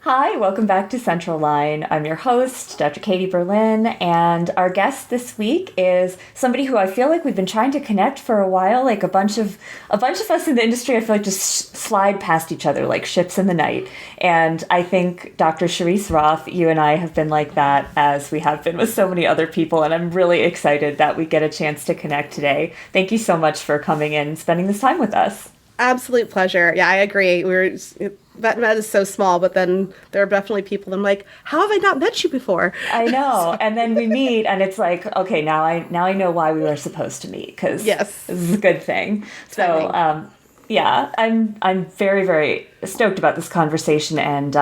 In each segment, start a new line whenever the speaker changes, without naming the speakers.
Hi, welcome back to Central Line. I'm your host, Dr. Katie Berlin, and our guest this week is somebody who I feel like we've been trying to connect for a while. Like a bunch of us in the industry, I feel like just slide past each other like ships in the night. And I think Dr. Cherice Roth, you and I have been like that as we have been with so many other people, and I'm really excited that we get a chance to connect today. Thank you so much for coming in and spending this time with us.
Absolute pleasure. Yeah, I agree. VetMed is so small, but then there are definitely people I'm like, how have I not met you before?
I know. And then we meet and it's like, okay, now I know why we were supposed to meet, because
Yes.
this is a good thing. So, yeah, I'm very, very stoked about this conversation, and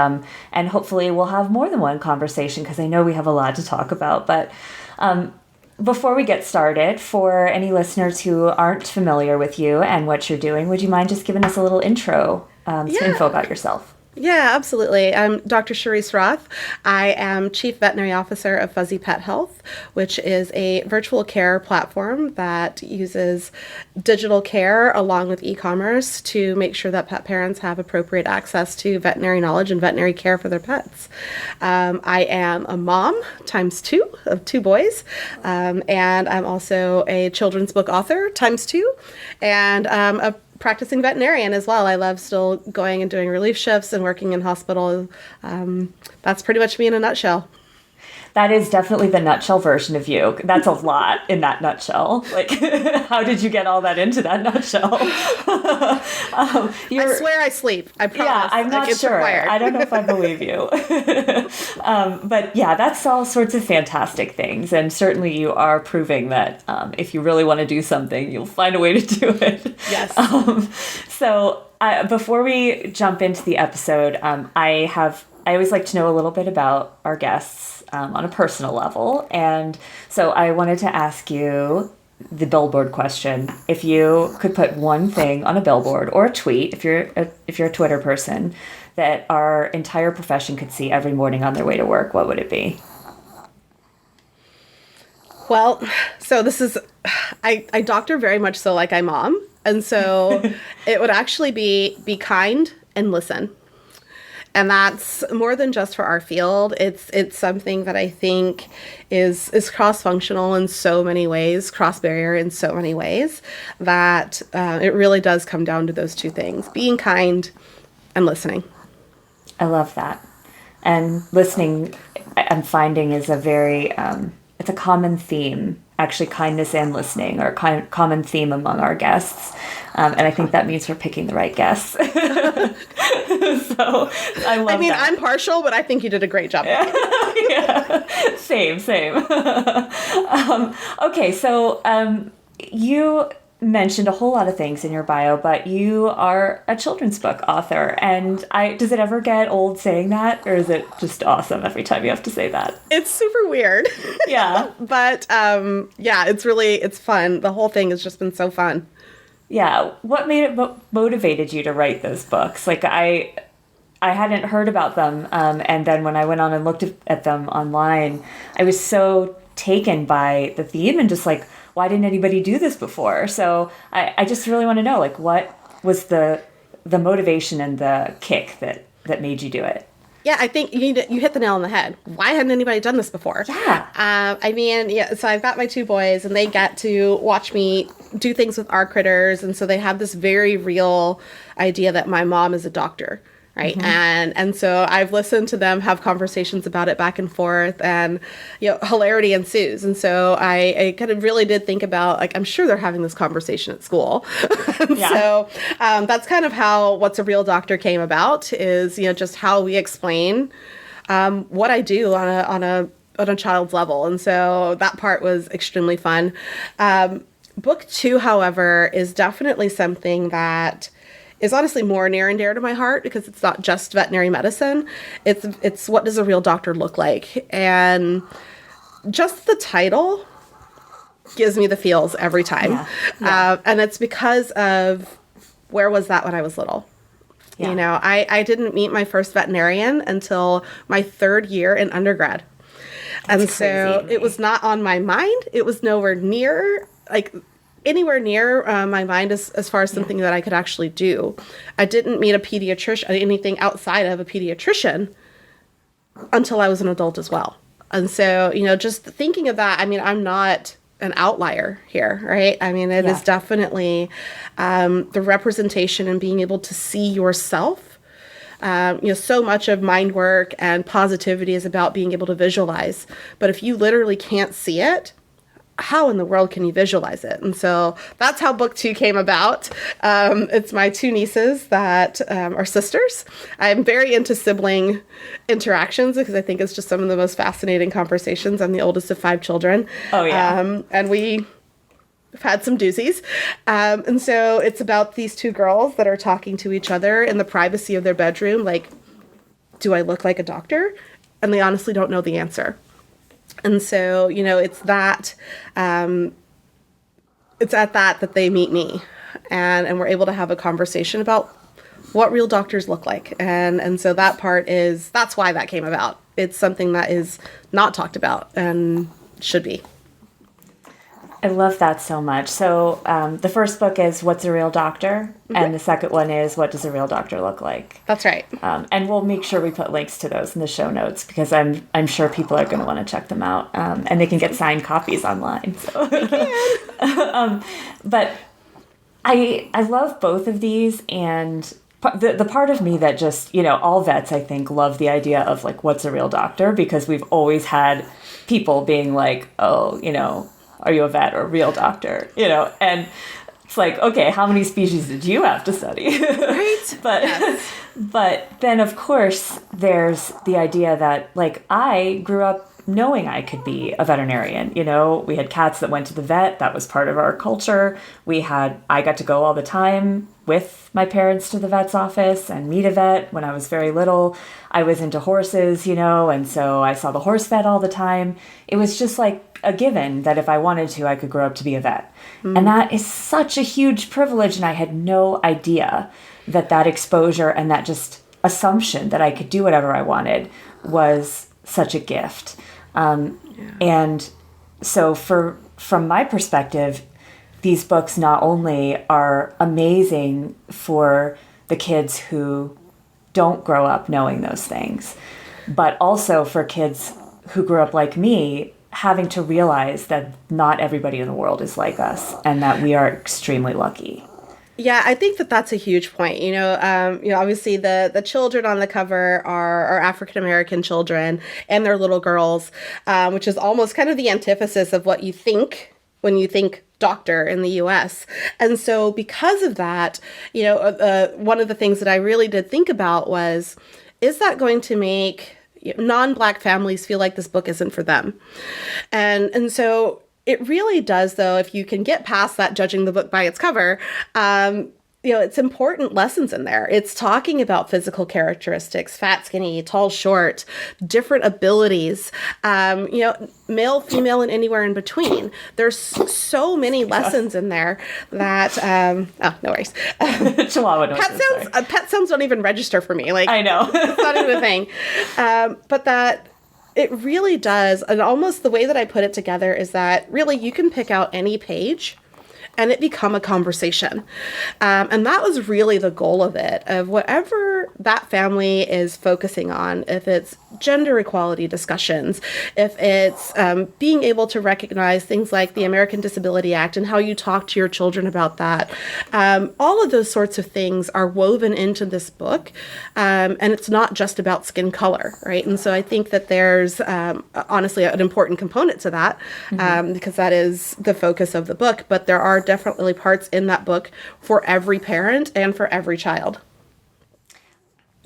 hopefully we'll have more than one conversation, because I know we have a lot to talk about. But before we get started, for any listeners who aren't familiar with you and what you're doing, would you mind just giving us a little intro, some info about yourself?
Yeah, absolutely. I'm Dr. Cherice Roth. I am Chief Veterinary Officer of Fuzzy Pet Health, which is a virtual care platform that uses digital care along with e-commerce to make sure that pet parents have appropriate access to veterinary knowledge and veterinary care for their pets. I am a mom times two of two boys, and I'm also a children's book author times two, and a practicing veterinarian as well. I love still going and doing relief shifts and working in hospital. That's pretty much me in a nutshell.
That is definitely the nutshell version of you. That's a lot in that nutshell. Like, how did you get all that into that nutshell?
I swear I sleep. I promise.
Yeah, I'm not sure.
Required.
I don't know if I believe you. But yeah, that's all sorts of fantastic things. And certainly you are proving that if you really want to do something, you'll find a way to do it.
Yes.
Before we jump into the episode, I always like to know a little bit about our guests on a personal level. And so I wanted to ask you the billboard question. If you could put one thing on a billboard or a tweet, if you're a Twitter person, that our entire profession could see every morning on their way to work, what would it be?
Well, so this is, I doctor very much so like I'm mom. And so it would actually be kind and listen. And that's more than just for our field. It's something that I think is cross-functional in so many ways, cross-barrier in so many ways, that it really does come down to those two things, being kind and listening.
I love that. And listening, I'm finding, is a very, it's a common theme. Actually, kindness and listening are a common theme among our guests. And I think that means we're picking the right guests. So I love that.
I'm partial, but I think you did a great job.
Yeah. Same. Okay, so you mentioned a whole lot of things in your bio, but you are a children's book author. And does it ever get old saying that, or is it just awesome every time you have to say that?
It's super weird.
Yeah.
But it's fun. The whole thing has just been so fun.
Yeah. What motivated you to write those books? Like I hadn't heard about them. And then when I went on and looked at them online, I was so taken by the theme and just like, why didn't anybody do this before? So I just really want to know, like, what was the motivation and the kick that made you do it?
Yeah, I think you hit the nail on the head. Why hadn't anybody done this before?
Yeah.
So I've got my two boys, and they get to watch me do things with our critters, and so they have this very real idea that my mom is a doctor, right? Mm-hmm. And so I've listened to them have conversations about it back and forth, and hilarity ensues. And so I kind of really did think about, like, I'm sure they're having this conversation at school. Yeah. So that's kind of how What's a Real Doctor came about, is just how we explain what I do on a child's level. And so that part was extremely fun. Book 2, however, is definitely something that is honestly more near and dear to my heart, because it's not just veterinary medicine. It's what does a real doctor look like? And just the title gives me the feels every time. Yeah. And it's because of where was that when I was little? Yeah. I didn't meet my first veterinarian until my 3rd year in undergrad. And so it was not on my mind. It was nowhere near, anywhere near my mind as far as something that I could actually do. I didn't meet a pediatrician, anything outside of a pediatrician, until I was an adult as well. And so, just thinking of that, I mean, I'm not an outlier here, right? I mean, it is definitely the representation and being able to see yourself. So much of mind work and positivity is about being able to visualize. But if you literally can't see it, how in the world can you visualize it? And so that's how book 2 came about. It's my 2 nieces that are sisters. I'm very into sibling interactions because I think it's just some of the most fascinating conversations. I'm the oldest of 5 children.
Oh, yeah.
And we've had some doozies. And so it's about these 2 girls that are talking to each other in the privacy of their bedroom. Like, do I look like a doctor? And they honestly don't know the answer. And so, it's that, it's at that they meet me and we're able to have a conversation about what real doctors look like. And so that part that's why that came about. It's something that is not talked about and should be.
I love that so much. So the first book is What's a Real Doctor? Mm-hmm. And the second one is What Does a Real Doctor Look Like?
That's right.
And we'll make sure we put links to those in the show notes because I'm sure people are going to want to check them out. And they can get signed copies online. So.
They can.
But I love both of these, and the part of me that just, all vets, I think, love the idea of like, what's a real doctor? Because we've always had people being like, oh, are you a vet or a real doctor? And it's like, okay, how many species did you have to study?
Right.
But then, of course, there's the idea that, like, I grew up knowing I could be a veterinarian. We had cats that went to the vet. That was part of our culture. I got to go all the time with my parents to the vet's office and meet a vet when I was very little. I was into horses, and so I saw the horse vet all the time. It was just like a given that if I wanted to, I could grow up to be a vet. Mm. And that is such a huge privilege. And I had no idea that exposure and that just assumption that I could do whatever I wanted was such a gift. And so from my perspective, these books not only are amazing for the kids who don't grow up knowing those things, but also for kids who grew up like me, having to realize that not everybody in the world is like us and that we are extremely lucky.
Yeah, I think that's a huge point. Obviously the children on the cover are African-American children and they're little girls, which is almost kind of the antithesis of what you think when you think doctor in the U.S. And so because of that, one of the things that I really did think about was, is that going to make non-Black families feel like this book isn't for them? And so it really does, though, if you can get past that judging the book by its cover, it's important lessons in there. It's talking about physical characteristics, fat, skinny, tall, short, different abilities, male, female, and anywhere in between. There's so many lessons in there that, no worries.
Chihuahua noises,
pet sounds don't even register for me. Like,
I know.
It's not even a thing. But that it really does. And almost the way that I put it together is that really you can pick out any page and it become a conversation. And that was really the goal of it, of whatever that family is focusing on, if it's gender equality discussions, if it's being able to recognize things like the American Disability Act and how you talk to your children about that. All of those sorts of things are woven into this book. And it's not just about skin color, right? And so I think that there's honestly an important component to that, because that is the focus of the book. But there are definitely parts in that book for every parent and for every child.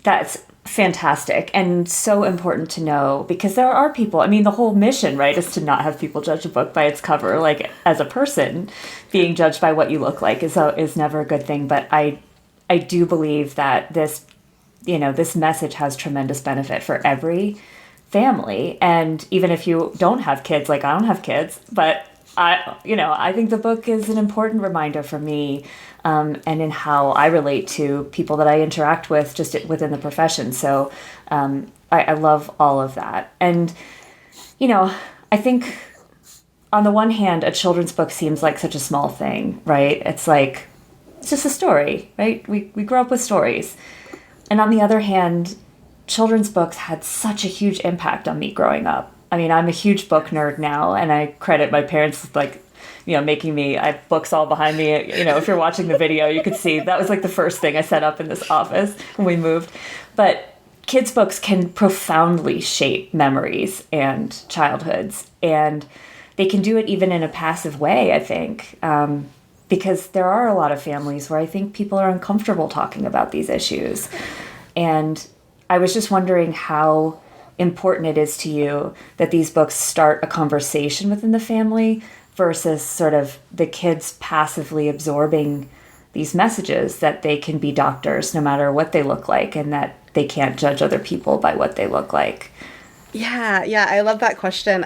That's fantastic and so important to know, because there are people, the whole mission, right, is to not have people judge a book by its cover. Like, as a person, being judged by what you look like is never a good thing. But I do believe that this message has tremendous benefit for every family. And even if you don't have kids, like I don't have kids, but I think the book is an important reminder for me, and in how I relate to people that I interact with just within the profession. So I love all of that. And, I think on the one hand, a children's book seems like such a small thing, right? It's just a story, right? We grow up with stories. And on the other hand, children's books had such a huge impact on me growing up. I mean, I'm a huge book nerd now, and I credit my parents with, like, making me, I have books all behind me. If you're watching the video, you could see that was like the first thing I set up in this office when we moved. But kids' books can profoundly shape memories and childhoods, and they can do it even in a passive way, I think, because there are a lot of families where I think people are uncomfortable talking about these issues. And I was just wondering how important it is to you that these books start a conversation within the family versus sort of the kids passively absorbing these messages that they can be doctors no matter what they look like, and that they can't judge other people by what they look like.
Yeah, I love that question.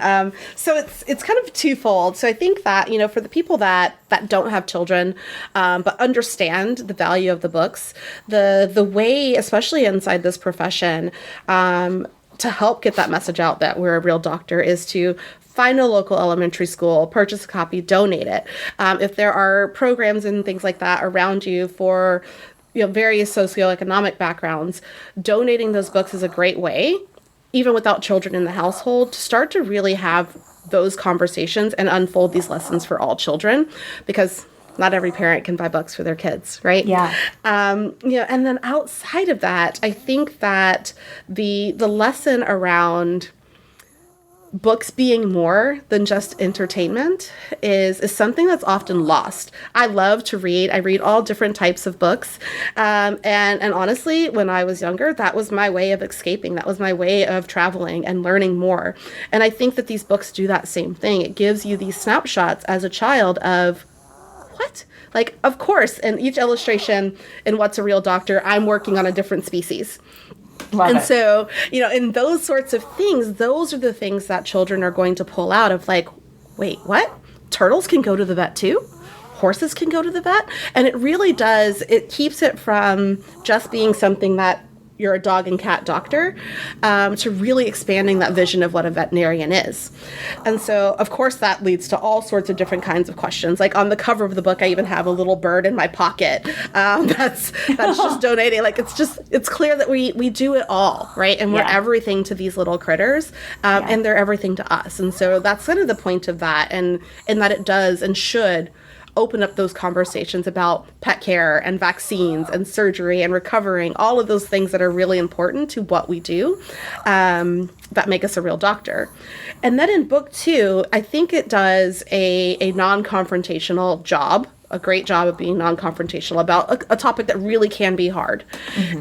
So it's kind of twofold. So I think that, for the people that don't have children, but understand the value of the books, the way, especially inside this profession, to help get that message out that we're a real doctor is to find a local elementary school, purchase a copy, donate it. If there are programs and things like that around you for various socioeconomic backgrounds, donating those books is a great way, even without children in the household, to start to really have those conversations and unfold these lessons for all children, because not every parent can buy books for their kids, right?
Yeah.
And then outside of that, I think that the lesson around books being more than just entertainment is something that's often lost. I love to read. I read all different types of books. And honestly, when I was younger, that was my way of escaping. That was my way of traveling and learning more. And I think that these books do that same thing. It gives you these snapshots as a child of, what? Like, of course, in each illustration in What's a Real Doctor, I'm working on a different species.
Love it.
So, in those sorts of things, those are the things that children are going to pull out of, like, wait, what? Turtles can go to the vet too? Horses can go to the vet? And it really does, it keeps it from just being something that you're a dog and cat doctor, to really expanding that vision of what a veterinarian is. And so, of course, that leads to all sorts of different kinds of questions. Like on the cover of the book, I even have a little bird in my pocket. That's just donating. Like, it's clear that we do it all, right? And we're everything to these little critters, and they're everything to us. And so that's kind of the point of that, and that it does and should open up those conversations about pet care and vaccines and surgery and recovering, all of those things that are really important to what we do, that make us a real doctor. And then in book 2, I think it does a non-confrontational job, a great job of being non-confrontational about a topic that really can be hard,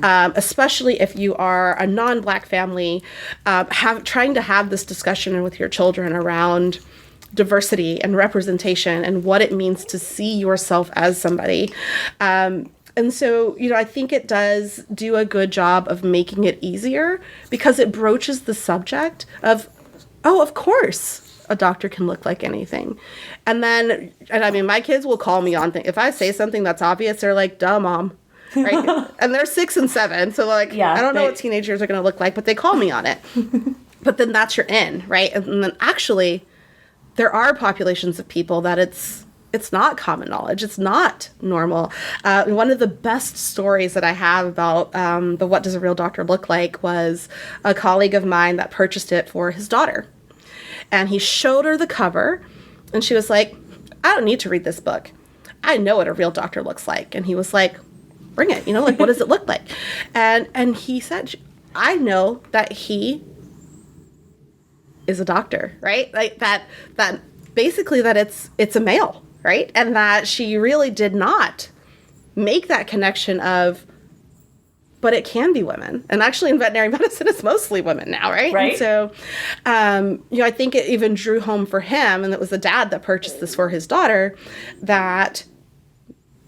especially if you are a non-Black family, trying to have this discussion with your children around diversity and representation and what it means to see yourself as somebody. And so, I think it does do a good job of making it easier, because it broaches the subject of, oh, of course, a doctor can look like anything. And I mean, my kids will call me on things. If I say something that's obvious, they're like, duh, mom. Right? And they're 6 and 7. So like, I don't know what teenagers are going to look like, but they call me on it. But then that's your in, right? And then actually, there are populations of people that it's not common knowledge. It's not normal. One of the best stories that I have about the What Does a Real Doctor Look Like was a colleague of mine that purchased it for his daughter. And he showed her the cover, and she was like, I don't need to read this book. I know what a real doctor looks like. And he was like, bring it. Like, what does it look like? And he said, I know that he is a doctor, right? Like that basically that it's a male, right? And that she really did not make that connection of, but it can be women. And actually in veterinary medicine, it's mostly women now, right?
Right.
And so, I think it even drew home for him, and it was the dad that purchased this for his daughter, that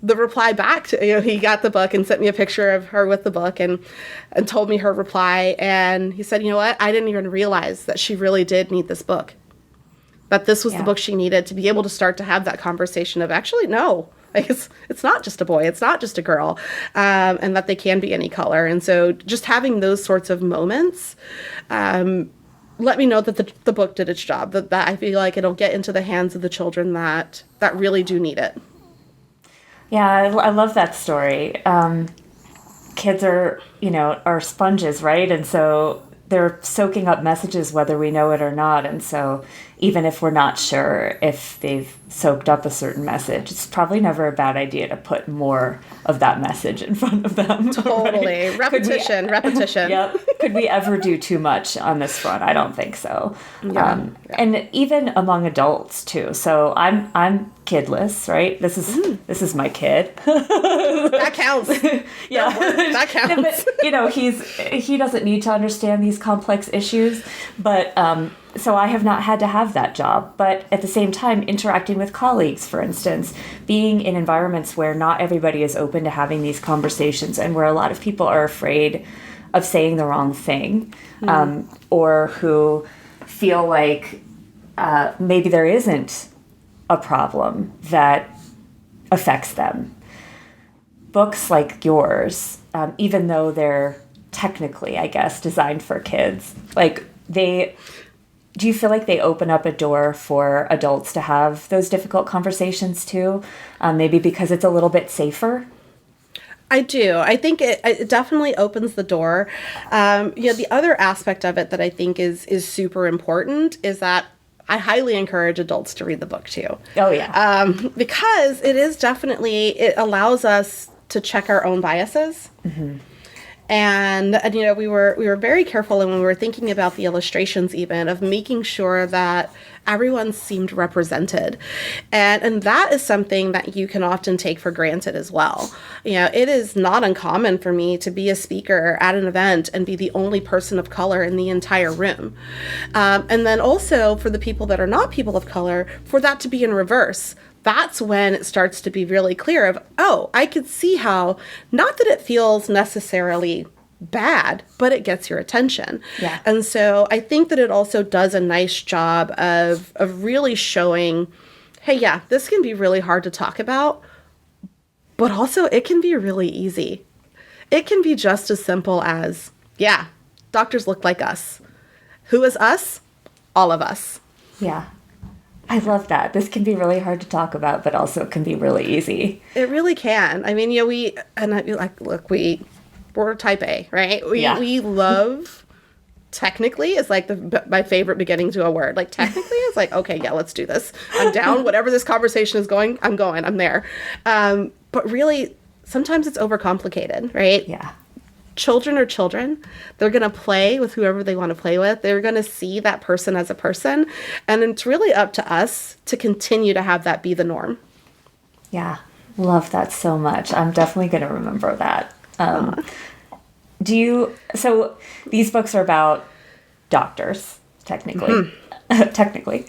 the reply back to, he got the book and sent me a picture of her with the book and told me her reply. And he said, you know what? I didn't even realize that she really did need this book. That this was the book she needed to be able to start to have that conversation of, actually, no, like it's not just a boy, it's not just a girl, and that they can be any color. And so just having those sorts of moments, let me know that the book did its job, that I feel like it'll get into the hands of the children that really do need it.
Yeah, I love that story. kids are, are sponges, right? And so they're soaking up messages whether we know it or not. And so even if we're not sure if they've soaked up a certain message, it's probably never a bad idea to put more of that message in front of them.
Totally. Right? Repetition.
Yep. Could we ever do too much on this front? I don't think so. Yeah. And even among adults too. So I'm kidless, right? This is my kid.
That counts.
Yeah.
That counts.
But, he doesn't need to understand these complex issues, but so I have not had to have that job. But at the same time, interacting with colleagues, for instance, being in environments where not everybody is open to having these conversations and where a lot of people are afraid of saying the wrong thing, or who feel like maybe there isn't a problem that affects them. Books like yours, even though they're technically, I guess, designed for kids, do you feel like they open up a door for adults to have those difficult conversations too? Maybe because it's a little bit safer?
I do. I think it definitely opens the door. The other aspect of it that I think is super important is that I highly encourage adults to read the book too.
Oh, yeah.
Because it allows us to check our own biases. Mm-hmm. And we were very careful, and when we were thinking about the illustrations even, of making sure that everyone seemed represented. And that is something that you can often take for granted as well. It is not uncommon for me to be a speaker at an event and be the only person of color in the entire room. And then also for the people that are not people of color, for that to be in reverse. That's when it starts to be really clear of, oh, I could see how, not that it feels necessarily bad, but it gets your attention.
Yeah.
And so I think that it also does a nice job of really showing, hey, yeah, this can be really hard to talk about, but also it can be really easy. It can be just as simple as, yeah, doctors look like us. Who is us? All of us.
Yeah. I love that. This can be really hard to talk about, but also it can be really easy.
It really can. I mean, we're type A, right? We love, technically is like my favorite beginning to a word. Like technically it's like, okay, yeah, let's do this. I'm down. Whatever this conversation is going, I'm there. But really, sometimes it's overcomplicated, right?
Yeah.
Children are children. They're going to play with whoever they want to play with. They're going to see that person as a person. And it's really up to us to continue to have that be the norm.
Yeah. Love that so much. I'm definitely going to remember that. So these books are about doctors, technically. Mm-hmm. Technically.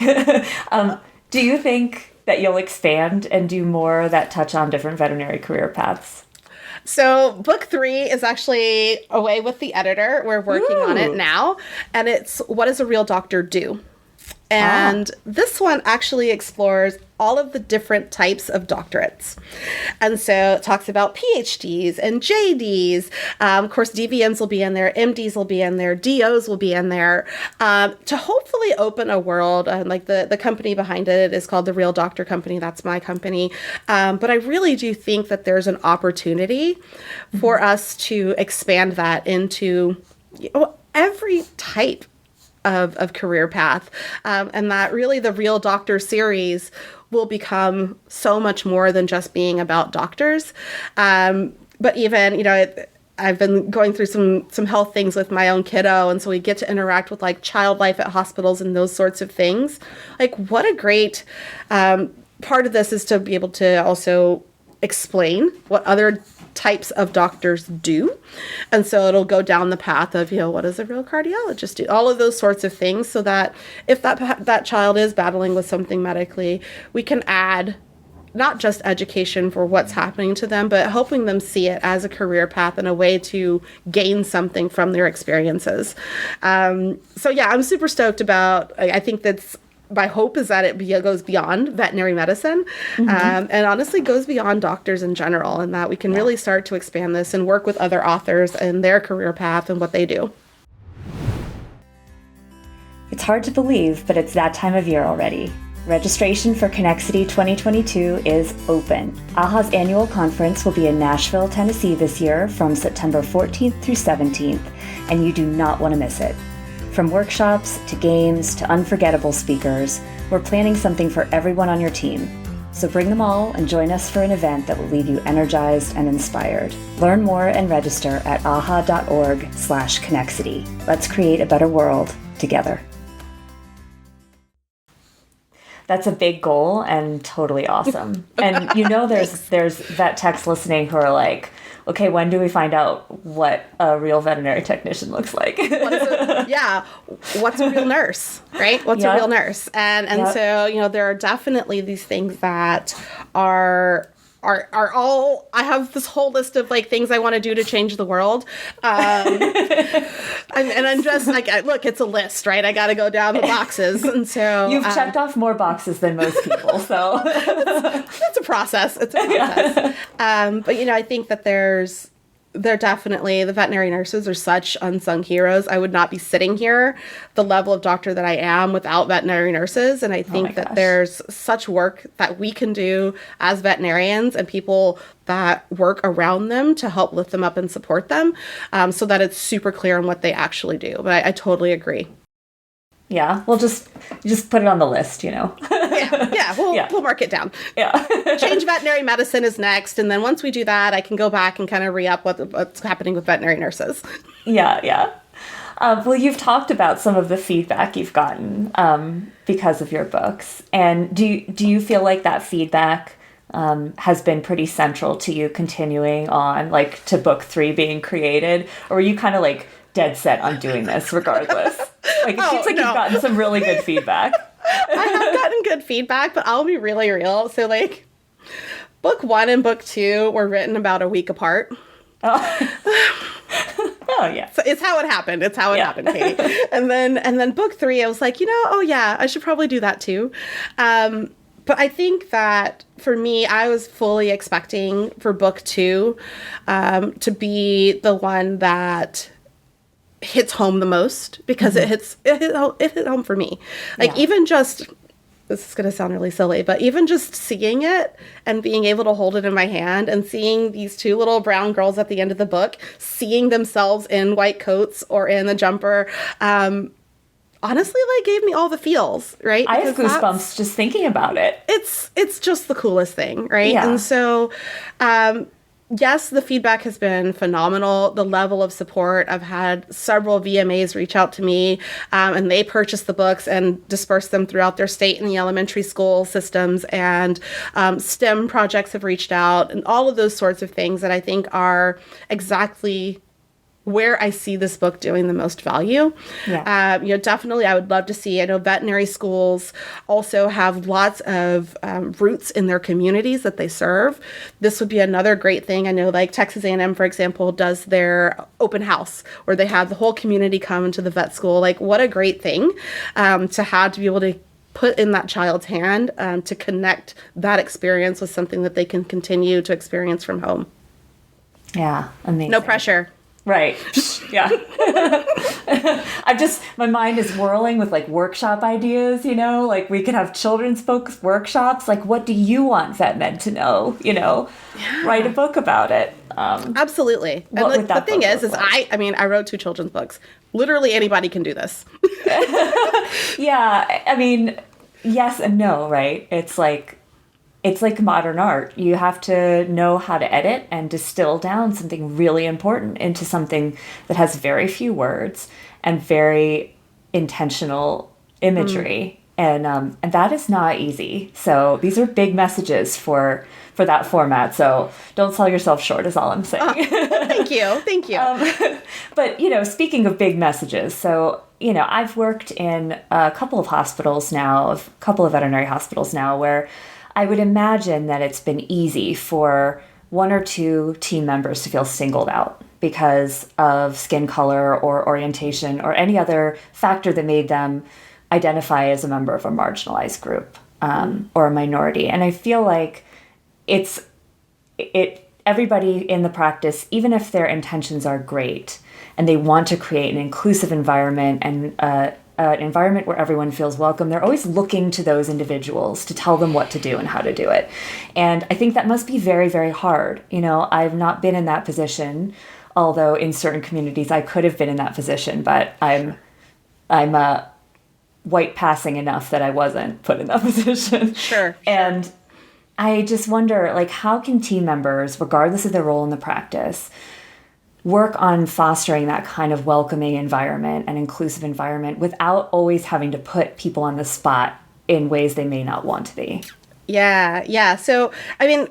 Do you think that you'll expand and do more that touch on different veterinary career paths?
So book 3 is actually away with the editor. We're working on it now. And it's What Does a Real Doctor Do? And this one actually explores all of the different types of doctorates. And so it talks about PhDs and JDs. Of course, DVMs will be in there. MDs will be in there. DOs will be in there, to hopefully open a world. Like the company behind it is called The Real Doctor Company. That's my company. But I really do think that there's an opportunity for us to expand that into every type of career path, and that really the Real Doctor series will become so much more than just being about doctors. But even, I've been going through some health things with my own kiddo, and so we get to interact with like child life at hospitals and those sorts of things. Like, what a great part of this is to be able to also explain what other types of doctors do. And so it'll go down the path of, what does a real cardiologist do? All of those sorts of things, so that if that child is battling with something medically, we can add not just education for what's happening to them, but helping them see it as a career path and a way to gain something from their experiences. So yeah, I'm super stoked about, I think that's, my hope is that it goes beyond veterinary medicine, and honestly goes beyond doctors in general, and that we can really start to expand this and work with other authors and their career path and what they do.
It's hard to believe, but it's that time of year already. Registration for Connexity 2022 is open. AAHA's annual conference will be in Nashville, Tennessee this year from September 14th through 17th, and you do not want to miss it. From workshops to games to unforgettable speakers, we're planning something for everyone on your team. So bring them all and join us for an event that will leave you energized and inspired. Learn more and register at aha.org/Connexity. Let's create a better world together. That's a big goal and totally awesome. And there's vet techs listening who are like, okay, when do we find out what a real veterinary technician looks like?
What's a real nurse, right? What's a real nurse? And so, there are definitely these things that are all, I have this whole list of like things I want to do to change the world. And I'm just like, look, it's a list, right? I got to go down the boxes. And so
you've checked off more boxes than most people. So
it's a process. It's a process. But I think that they're definitely, the veterinary nurses are such unsung heroes. I would not be sitting here, the level of doctor that I am, without veterinary nurses. And I think that there's such work that we can do as veterinarians and people that work around them to help lift them up and support them, so that it's super clear on what they actually do. But I totally agree.
Yeah, we'll just put it on the list,
We'll mark it down.
Yeah.
Change veterinary medicine is next, and then once we do that, I can go back and kind of re-up what's happening with veterinary nurses.
Yeah. Well, you've talked about some of the feedback you've gotten because of your books, and do you feel like that feedback has been pretty central to you continuing on, like to book 3 being created, or were you kind of like dead set on doing this regardless? Like, it seems like you've gotten some really good feedback.
I have gotten good feedback, but I'll be really real. So, like, book 1 and book 2 were written about a week apart.
Oh yeah.
So it's how it happened. It's how it happened, Katie. And then book 3, I was like, I should probably do that too. But I think that for me, I was fully expecting for book 2 to be the one that hits home the most, because it hit home for me. Like, even just, this is going to sound really silly, but even just seeing it and being able to hold it in my hand and seeing these 2 little brown girls at the end of the book, seeing themselves in white coats or in the jumper, honestly, like, gave me all the feels, right?
I have goosebumps just thinking about it.
It's just the coolest thing, right?
Yeah.
And so, yes, the feedback has been phenomenal. The level of support, I've had several VMAs reach out to me, and they purchased the books and dispersed them throughout their state and the elementary school systems, and STEM projects have reached out, and all of those sorts of things that I think are exactly where I see this book doing the most value.
Yeah.
Definitely I would love to see, I know veterinary schools also have lots of roots in their communities that they serve. This would be another great thing. I know, like, Texas A&M, for example, does their open house where they have the whole community come into the vet school. Like, what a great thing to be able to put in that child's hand, to connect that experience with something that they can continue to experience from home.
Yeah, amazing.
No pressure.
Right. Yeah. My mind is whirling with like workshop ideas, like we could have children's books workshops. Like, what do you want vet med to know? Write a book about it.
Absolutely. And the thing is like? I wrote 2 children's books. Literally anybody can do this.
Yeah. I mean, yes and no, right? It's like modern art. You have to know how to edit and distill down something really important into something that has very few words and very intentional imagery. And that is not easy. So these are big messages for that format. So don't sell yourself short is all I'm saying.
Thank you.
But, speaking of big messages, so, I've worked in a couple of veterinary hospitals now, where I would imagine that it's been easy for 1 or 2 team members to feel singled out because of skin color or orientation or any other factor that made them identify as a member of a marginalized group or a minority. And I feel like everybody in the practice, even if their intentions are great and they want to create an inclusive environment and an environment where everyone feels welcome, they're always looking to those individuals to tell them what to do and how to do it. And I think that must be very, very hard. I've not been in that position, although in certain communities I could have been in that position, but I'm white passing enough that I wasn't put in that position.
Sure.
And I just wonder, how can team members, regardless of their role in the practice, work on fostering that kind of welcoming environment and inclusive environment without always having to put people on the spot in ways they may not want to be?
Yeah. So,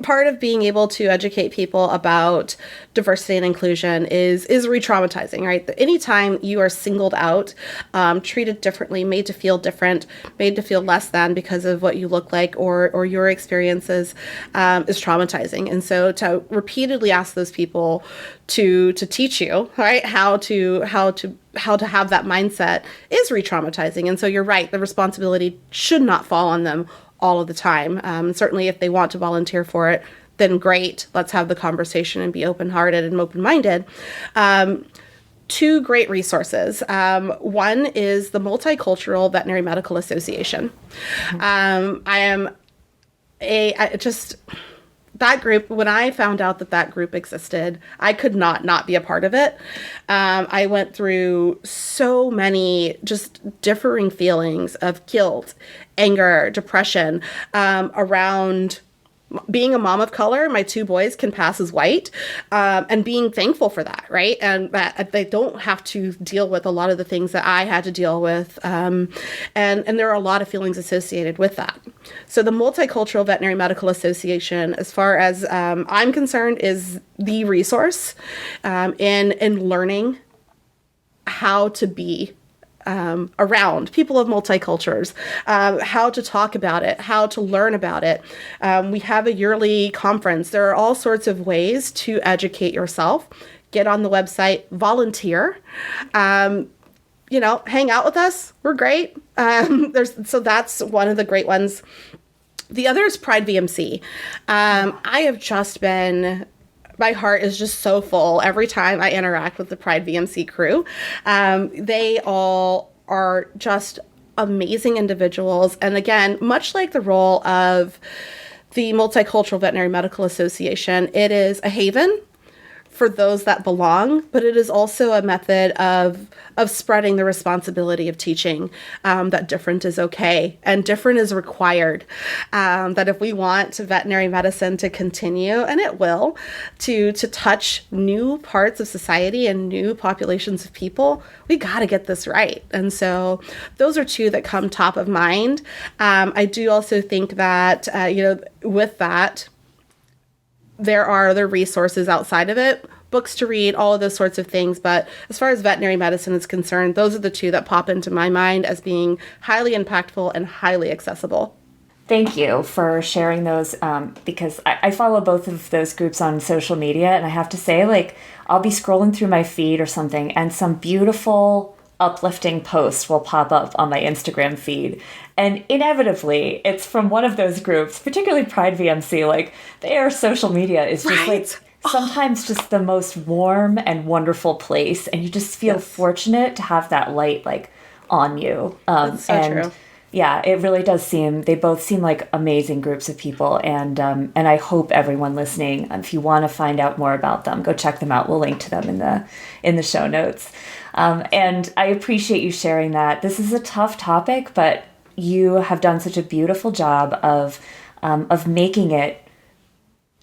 part of being able to educate people about diversity and inclusion is re-traumatizing, right? Anytime you are singled out, treated differently, made to feel different, made to feel less than because of what you look like or your experiences, is traumatizing. And so to repeatedly ask those people to teach you, right, how to have that mindset is re-traumatizing. And so you're right, the responsibility should not fall on them all of the time. Certainly if they want to volunteer for it, then great. Let's have the conversation and be open-hearted and open-minded. Two great resources. One is the Multicultural Veterinary Medical Association. That group, when I found out that group existed, I could not be a part of it. I went through so many just differing feelings of guilt, anger, depression, around being a mom of color. My two boys can pass as white, and being thankful for that, right? And that they don't have to deal with a lot of the things that I had to deal with. And there are a lot of feelings associated with that. So the Multicultural Veterinary Medical Association, as far as I'm concerned, is the resource in learning how to be around people of multicultures, how to talk about it, how to learn about it. We have a yearly conference. There are all sorts of ways to educate yourself. Get on the website, volunteer, hang out with us. We're great. So that's one of the great ones. The other is Pride VMC. I have just been... My heart is just so full every time I interact with the Pride VMC crew. They all are just amazing individuals. And again, much like the role of the Multicultural Veterinary Medical Association, it is a haven for those that belong, but it is also a method of spreading the responsibility of teaching that different is okay and different is required. That if we want veterinary medicine to continue, and it will, to touch new parts of society and new populations of people, we got to get this right. And so those are two that come top of mind. I do also think that, with that, there are other resources outside of it, books to read, all of those sorts of things. But as far as veterinary medicine is concerned, those are the two that pop into my mind as being highly impactful and highly accessible.
Thank you for sharing those, because I follow both of those groups on social media, and I have to say, I'll be scrolling through my feed or something, and some beautiful uplifting posts will pop up on my Instagram feed. And inevitably, it's from one of those groups, particularly Pride VMC. Their social media is just sometimes just the most warm and wonderful place. And you just feel fortunate to have that light on you.
That's so true.
Yeah, it really does they both seem like amazing groups of people. And I hope everyone listening, if you want to find out more about them, go check them out. We'll link to them in the show notes. And I appreciate you sharing that. This is a tough topic, but you have done such a beautiful job of making it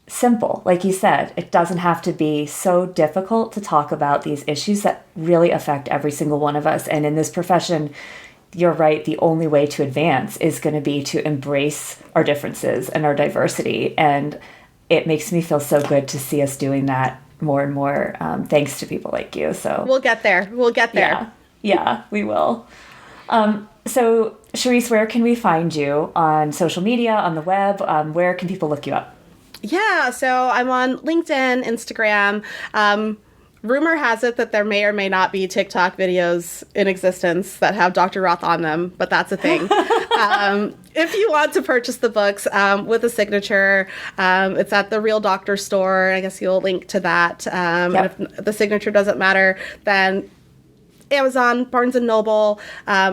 simple. Like you said, it doesn't have to be so difficult to talk about these issues that really affect every single one of us. And in this profession, you're right, the only way to advance is going to be to embrace our differences and our diversity. And it makes me feel so good to see us doing that more and more, thanks to people like you. So
we'll get there.
Yeah, we will. So Cherice, where can we find you on social media, on the web? Where can people look you up?
Yeah, so I'm on LinkedIn, Instagram. Rumor has it that there may or may not be TikTok videos in existence that have Dr. Roth on them, but that's a thing. If you want to purchase the books with a signature, it's at the Real Doctor store. I guess you'll link to that. And if the signature doesn't matter, then Amazon, Barnes & Noble,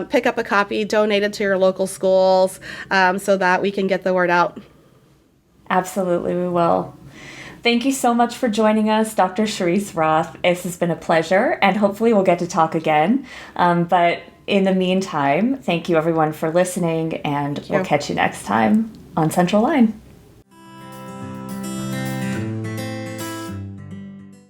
pick up a copy, donate it to your local schools so that we can get the word out.
Absolutely, we will. Thank you so much for joining us, Dr. Cherice Roth. This has been a pleasure, and hopefully we'll get to talk again. But in the meantime, thank you everyone for listening, and we'll catch you next time on Central Line.